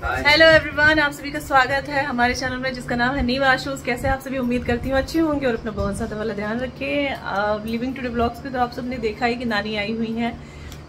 Hello everyone, आप सभी का स्वागत है हमारे चैनल में जिसका नाम है नीव आशूज। कैसे आप सभी? उम्मीद करती हूँ अच्छे होंगे और अपना बहुत ज़्यादा वाला ध्यान रखें। लिविंग टुडे ब्लॉग्स पे तो आप सबने देखा ही कि नानी आई हुई हैं,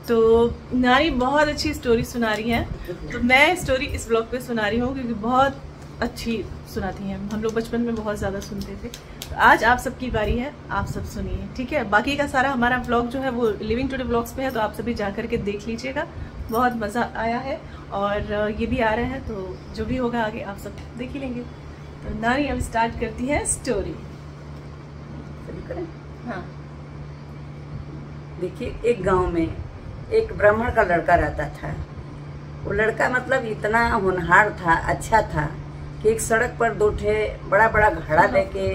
तो नानी बहुत अच्छी स्टोरी सुना रही हैं। तो मैं स्टोरी इस ब्लॉग पे सुना रही हूँ क्योंकि बहुत अच्छी सुनाती हैं। हम लोग बचपन में बहुत ज़्यादा सुनते थे। तो आज आप सबकी बारी है, आप सब सुनिए, ठीक है। बाकी का सारा हमारा ब्लॉग जो है वो लिविंग टुडे ब्लॉग्स पे है, तो आप सभी जा करके देख लीजिएगा। बहुत मज़ा आया है और ये भी आ रहे हैं, तो जो भी होगा आगे आप सब देख ही लेंगे। तो नानी अब स्टार्ट करती है स्टोरी। हाँ, देखिए, एक गांव में एक ब्राह्मण का लड़का रहता था। वो लड़का मतलब इतना होनहार था, अच्छा था कि एक सड़क पर दो ठे बड़ा बड़ा घड़ा लेके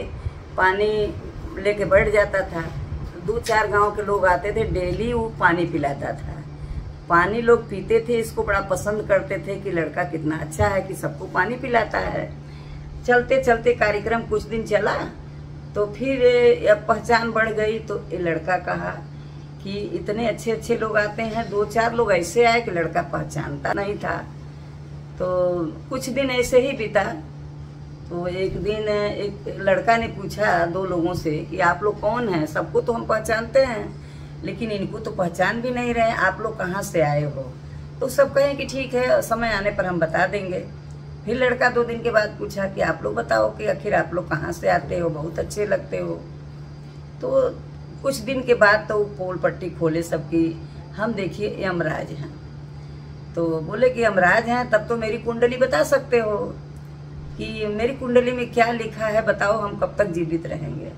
पानी लेके बैठ जाता था। दो चार गांव के लोग आते थे, डेली वो पानी पिलाता था। पानी लोग पीते थे, इसको बड़ा पसंद करते थे कि लड़का कितना अच्छा है कि सबको पानी पिलाता है। चलते चलते कार्यक्रम कुछ दिन चला, तो फिर पहचान बढ़ गई। तो ये लड़का कहा कि इतने अच्छे अच्छे लोग आते हैं, दो चार लोग ऐसे आए कि लड़का पहचानता नहीं था। तो कुछ दिन ऐसे ही बीता। तो एक दिन एक लड़का ने पूछा दो लोगों से कि आप लोग कौन हैं? सबको तो हम पहचानते हैं, लेकिन इनको तो पहचान भी नहीं रहे, आप लोग कहाँ से आए हो? तो सब कहें कि ठीक है, समय आने पर हम बता देंगे। फिर लड़का 2 दिन के बाद पूछा कि आप लोग बताओ कि आखिर आप लोग कहाँ से आते हो, बहुत अच्छे लगते हो। तो कुछ दिन के बाद तो पोल पट्टी खोले सबकी, हम देखिए यमराज हैं। तो बोले कि यमराज हैं, तब तो मेरी कुंडली बता सकते हो कि मेरी कुंडली में क्या लिखा है, बताओ हम कब तक जीवित रहेंगे।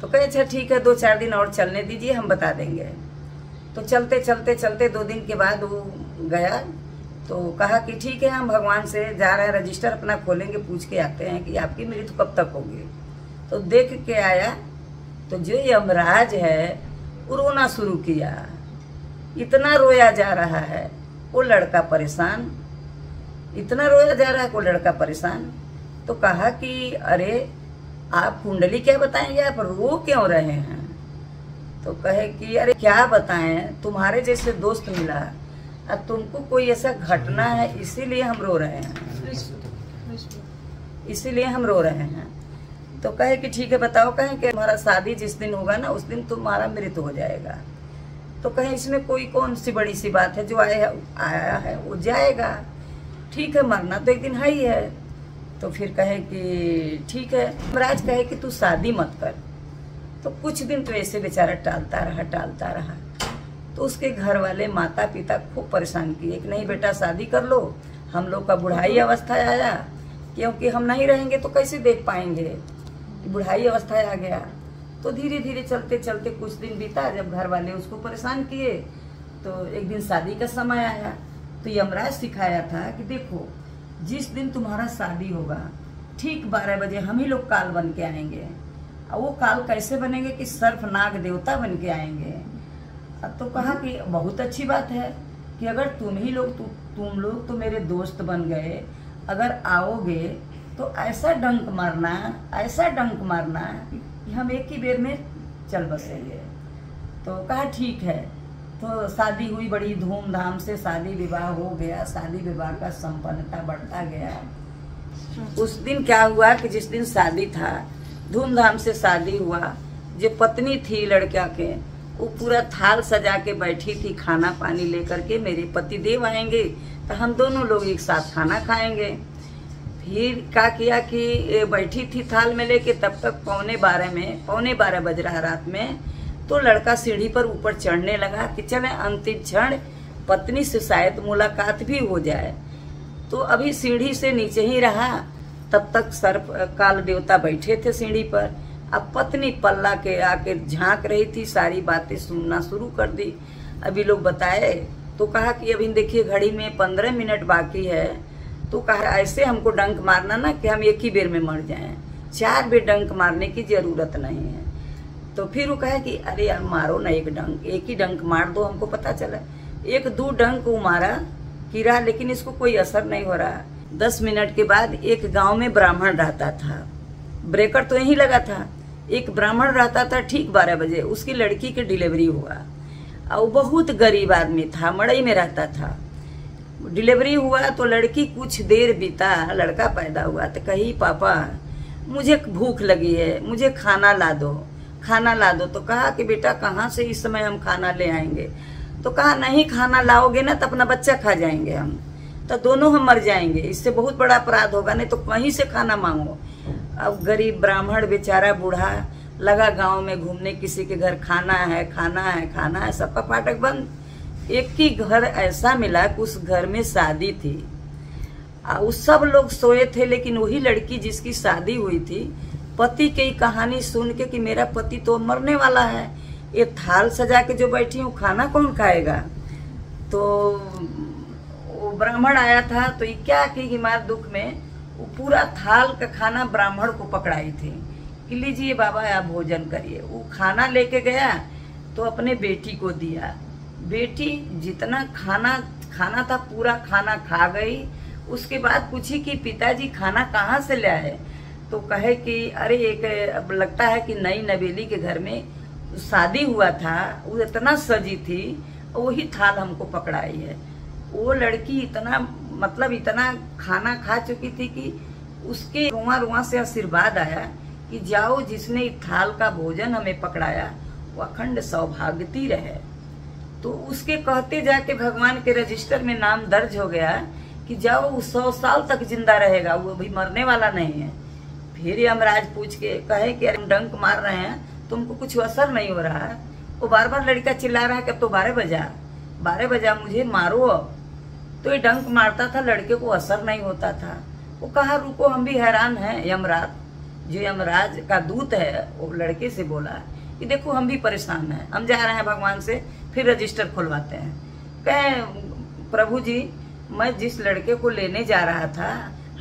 तो कहे अच्छा ठीक है, 2-4 दिन और चलने दीजिए, हम बता देंगे। तो चलते चलते चलते 2 दिन के बाद वो गया। तो कहा कि ठीक है, हम भगवान से जा रहे हैं, रजिस्टर अपना खोलेंगे, पूछ के आते हैं कि आपकी मृत्यु कब तक होगी। तो देख के आया तो जो यमराज है वो रोना शुरू किया। इतना रोया जा रहा है, वो लड़का परेशान, इतना रोया जा रहा है वो लड़का परेशान। तो कहा कि अरे आप कुंडली क्या बताएंगे, आप रो क्यों रहे हैं? तो कहे कि अरे क्या बताएं, तुम्हारे जैसे दोस्त मिला और तुमको कोई ऐसा घटना है, इसीलिए हम रो रहे हैं, इसीलिए हम रो रहे हैं। तो कहे कि ठीक है बताओ। कहे कि हमारा शादी जिस दिन होगा ना, उस दिन तुम्हारा मृत्यु हो जाएगा। तो कहे इसमें कोई कौन सी बड़ी सी बात है, जो आया है वो जाएगा, ठीक है, मरना तो एक दिन है ही है। तो फिर कहे कि ठीक है। यमराज कहे कि तू शादी मत कर। तो कुछ दिन तो ऐसे बेचारा टालता रहा। तो उसके घर वाले माता पिता खूब परेशान किए कि नहीं बेटा शादी कर लो, हम लोग का बुढ़ाई अवस्था आया, क्योंकि हम नहीं रहेंगे तो कैसे देख पाएंगे, बुढ़ाई अवस्था आ गया। तो धीरे धीरे चलते चलते कुछ दिन बीता। जब घर वाले उसको परेशान किए तो एक दिन शादी का समय आया। तो यमराज सिखाया था कि देखो, जिस दिन तुम्हारा शादी होगा ठीक 12 बजे हम ही लोग काल बन के आएंगे। और वो काल कैसे बनेंगे कि सर्पनाग देवता बन के आएंगे। तो कहा कि बहुत अच्छी बात है कि अगर तुम लोग तो मेरे दोस्त बन गए, अगर आओगे तो ऐसा डंक मारना कि हम एक ही बेर में चल बसेंगे। तो कहा ठीक है। तो शादी हुई, बड़ी धूमधाम से शादी विवाह हो गया। शादी विवाह का संपन्नता बढ़ता गया। उस दिन क्या हुआ कि जिस दिन शादी था, धूमधाम से शादी हुआ। जो पत्नी थी लड़का के, वो पूरा थाल सजा के बैठी थी, खाना पानी लेकर के, मेरे पति देव आएंगे तो हम दोनों लोग एक साथ खाना खाएंगे। फिर क्या किया कि बैठी थी थाल में लेके, तब तक 11:15 बज रहा रात में। तो लड़का सीढ़ी पर ऊपर चढ़ने लगा कि चले अंतिम क्षण पत्नी से शायद मुलाकात भी हो जाए। तो अभी सीढ़ी से नीचे ही रहा, तब तक सर्प काल देवता बैठे थे सीढ़ी पर। अब पत्नी पल्ला के आके झांक रही थी, सारी बातें सुनना शुरू कर दी। अभी लोग बताए तो कहा कि अभी देखिए घड़ी में 15 मिनट बाकी है। तो कहा ऐसे हमको डंक मारना ना कि हम एक ही बेर में मर जाएं, 4 बेर डंक मारने की जरूरत नहीं है। तो फिर वो कहे कि अरे यार मारो ना एक डंक, एक ही डंक मार दो, हमको पता चला। 1-2 डंक वो मारा, गिरा, लेकिन इसको कोई असर नहीं हो रहा। 10 मिनट के बाद एक गांव में ब्राह्मण रहता था, ब्रेकर तो यहीं लगा था। एक ब्राह्मण रहता था, ठीक 12 बजे उसकी लड़की की डिलीवरी हुआ। और बहुत गरीब आदमी था, मड़ई में रहता था। डिलीवरी हुआ तो लड़की कुछ देर बीता, लड़का पैदा हुआ तो कही पापा मुझे भूख लगी है, मुझे खाना ला दो, खाना ला दो। तो कहा कि बेटा कहाँ से इस समय हम खाना ले आएंगे। तो कहा नहीं, खाना लाओगे ना तो अपना बच्चा खा जाएंगे हम, तो दोनों हम मर जाएंगे, इससे बहुत बड़ा अपराध होगा, नहीं तो कहीं से खाना मांगो। अब गरीब ब्राह्मण बेचारा बूढ़ा लगा गांव में घूमने, किसी के घर खाना है खाना है खाना है, सबका फाटक बंद। एक ही घर ऐसा मिला कि उस घर में शादी थी, उस सब लोग सोए थे, लेकिन वही लड़की जिसकी शादी हुई थी, पति की कहानी सुन के कि मेरा पति तो मरने वाला है, ये थाल सजा के जो बैठी हूँ खाना कौन खाएगा। तो वो ब्राह्मण आया था, तो ये क्या कि मार दुख में वो पूरा थाल का खाना ब्राह्मण को पकड़ाई थी कि लीजिए बाबा आप भोजन करिए। वो खाना लेके गया तो अपने बेटी को दिया, बेटी जितना खाना था पूरा खाना खा गई। उसके बाद पूछी कि पिताजी खाना कहाँ से ले आए। तो कहे कि अरे एक अब लगता है कि नई नवेली के घर में शादी हुआ था, वो इतना सजी थी, वही थाल हमको पकड़ाई है। वो लड़की इतना खाना खा चुकी थी कि उसके रुआ से आशीर्वाद आया कि जाओ जिसने इस थाल का भोजन हमें पकड़ाया वो अखंड सौभाग्यवती रहे। तो उसके कहते जाके भगवान के रजिस्टर में नाम दर्ज हो गया कि जाओ वो 100 साल तक जिंदा रहेगा, वो अभी मरने वाला नहीं है। फिर यमराज पूछ के कहे कि अरे डंक मार रहे हैं, तुमको कुछ असर नहीं हो रहा है। वो बार बार लड़का चिल्ला रहा है कि अब तो 12 बजा मुझे मारो अब। तो ये डंक मारता था, लड़के को असर नहीं होता था। वो कहा रुको हम भी हैरान हैं। यमराज जो यमराज का दूत है वो लड़के से बोला कि देखो हम भी परेशान हैं, हम जा रहे हैं भगवान से फिर रजिस्टर खुलवाते हैं। कहे प्रभु जी मैं जिस लड़के को लेने जा रहा था,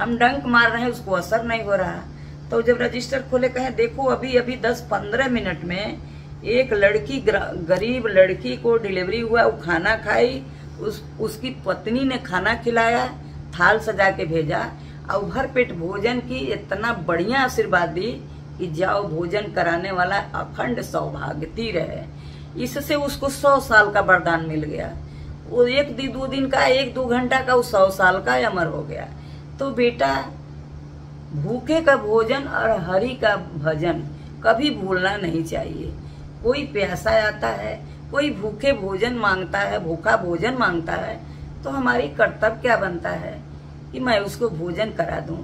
हम डंक मार रहे हैं उसको असर नहीं हो रहा। तो जब रजिस्टर खोले कहे देखो अभी 10-15 मिनट में एक लड़की, गरीब लड़की को डिलीवरी हुआ, वो खाना खाई, उसकी पत्नी ने खाना खिलाया, थाल सजा के भेजा और भर पेट भोजन की इतना बढ़िया आशीर्वाद दी कि जाओ भोजन कराने वाला अखंड सौभाग्यवती रहे। इससे उसको 100 साल का वरदान मिल गया। वो 1-2 दिन का 1-2 घंटा का वो 100 साल का अमर हो गया। तो बेटा भूखे का भोजन और हरि का भजन कभी भूलना नहीं चाहिए। कोई प्यासा आता है, कोई भूखे भोजन मांगता है, भूखा भोजन मांगता है, तो हमारी कर्तव्य क्या बनता है कि मैं उसको भोजन करा दूं।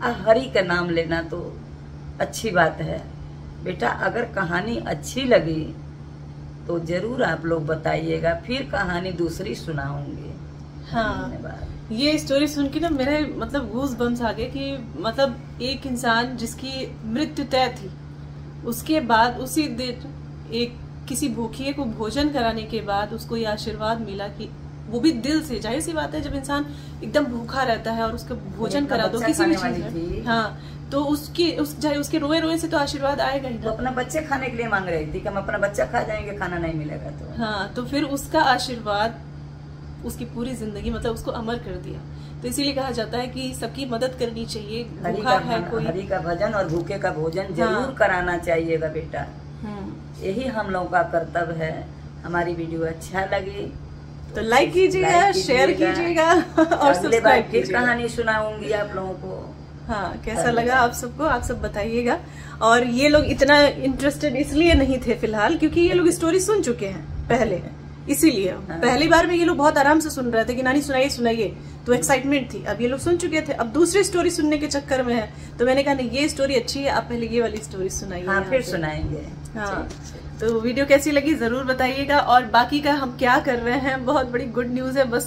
और हरि का नाम लेना तो अच्छी बात है। बेटा अगर कहानी अच्छी लगी तो जरूर आप लोग बताइएगा, फिर कहानी दूसरी सुनाऊंगी। हाँ धन्यवाद। ये स्टोरी सुन के ना मेरे गूज बम्स आ गए कि एक इंसान जिसकी मृत्यु तय थी, उसके बाद उसी दिन एक किसी भूखे को भोजन कराने के बाद उसको ये आशीर्वाद मिला कि वो भी दिल से, जाहिर सी बात है जब इंसान एकदम भूखा रहता है और उसको भोजन करा दो किसी भी चीज में, हाँ तो उसके रोए से तो आशीर्वाद आएगा ही। तो अपना बच्चे खाने के लिए मांग रही थी कि हम अपना बच्चा खा जाएंगे, खाना नहीं मिलेगा तो। हाँ तो फिर उसका आशीर्वाद उसकी पूरी जिंदगी उसको अमर कर दिया। तो इसीलिए कहा जाता है कि सबकी मदद करनी चाहिए। भूखा है कोई, हरि का भजन और भूखे का भोजन जरूर कराना चाहिएगा बेटा, यही हम लोगों का कर्तव्य है। हमारी वीडियो अच्छा लगे तो लाइक कीजिएगा, शेयर कीजिएगा और सब्सक्राइब कीजिएगा। कहानी सुनाऊंगी आप लोगों को। हाँ कैसा लगा आप सबको, आप सब बताइएगा। और ये लोग इतना इंटरेस्टेड इसलिए नहीं थे फिलहाल क्योंकि ये लोग स्टोरी सुन चुके हैं पहले, इसीलिए पहली बार में ये लोग बहुत आराम से सुन रहे थे कि नानी सुनाइए, तो एक्साइटमेंट थी। अब ये लोग सुन चुके थे, अब दूसरी स्टोरी सुनने के चक्कर में है, तो मैंने कहा नहीं ये स्टोरी अच्छी है, आप पहले ये वाली स्टोरी सुनाइए। हाँ फिर सुनाएंगे। हाँ तो वीडियो कैसी लगी जरूर बताइएगा। और बाकी का हम क्या कर रहे हैं, बहुत बड़ी गुड न्यूज है। बस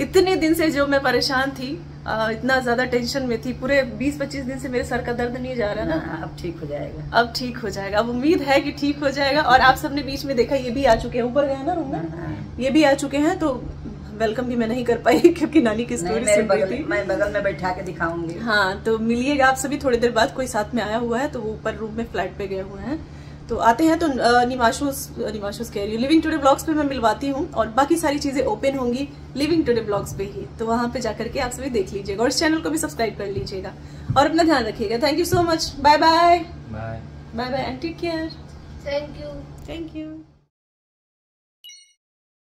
इतने दिन से जो मैं परेशान थी, इतना ज्यादा टेंशन में थी, पूरे 20-25 दिन से मेरे सर का दर्द नहीं जा रहा ना, अब ठीक हो जाएगा। अब ठीक हो जाएगा, अब उम्मीद है कि ठीक हो जाएगा। और आप सबने बीच में देखा ये भी आ चुके हैं, ऊपर गए ना रूम में, ये भी आ चुके हैं। तो वेलकम भी मैं नहीं कर पाई क्योंकि नानी की स्टोरी सुन रही थी। मैं बगल में बैठा के दिखाऊंगी। हाँ तो मिलिएगा आप सभी थोड़ी देर बाद, कोई साथ में आया हुआ है तो वो ऊपर रूम में फ्लैट पे गए हुए हैं, तो आते हैं तो निवाशुस कह रही हूँ, लिविंग टुडे ब्लॉग्स पे मैं मिलवाती हूँ। और बाकी सारी चीजें ओपन होंगी लिविंग टुडे ब्लॉग्स पे ही, तो वहां पे जाकर के आप सभी देख लीजिएगा और इस चैनल को भी सब्सक्राइब कर लीजिएगा और अपना ध्यान रखिएगा। Thank you so much, bye bye bye bye and take care. Thank you.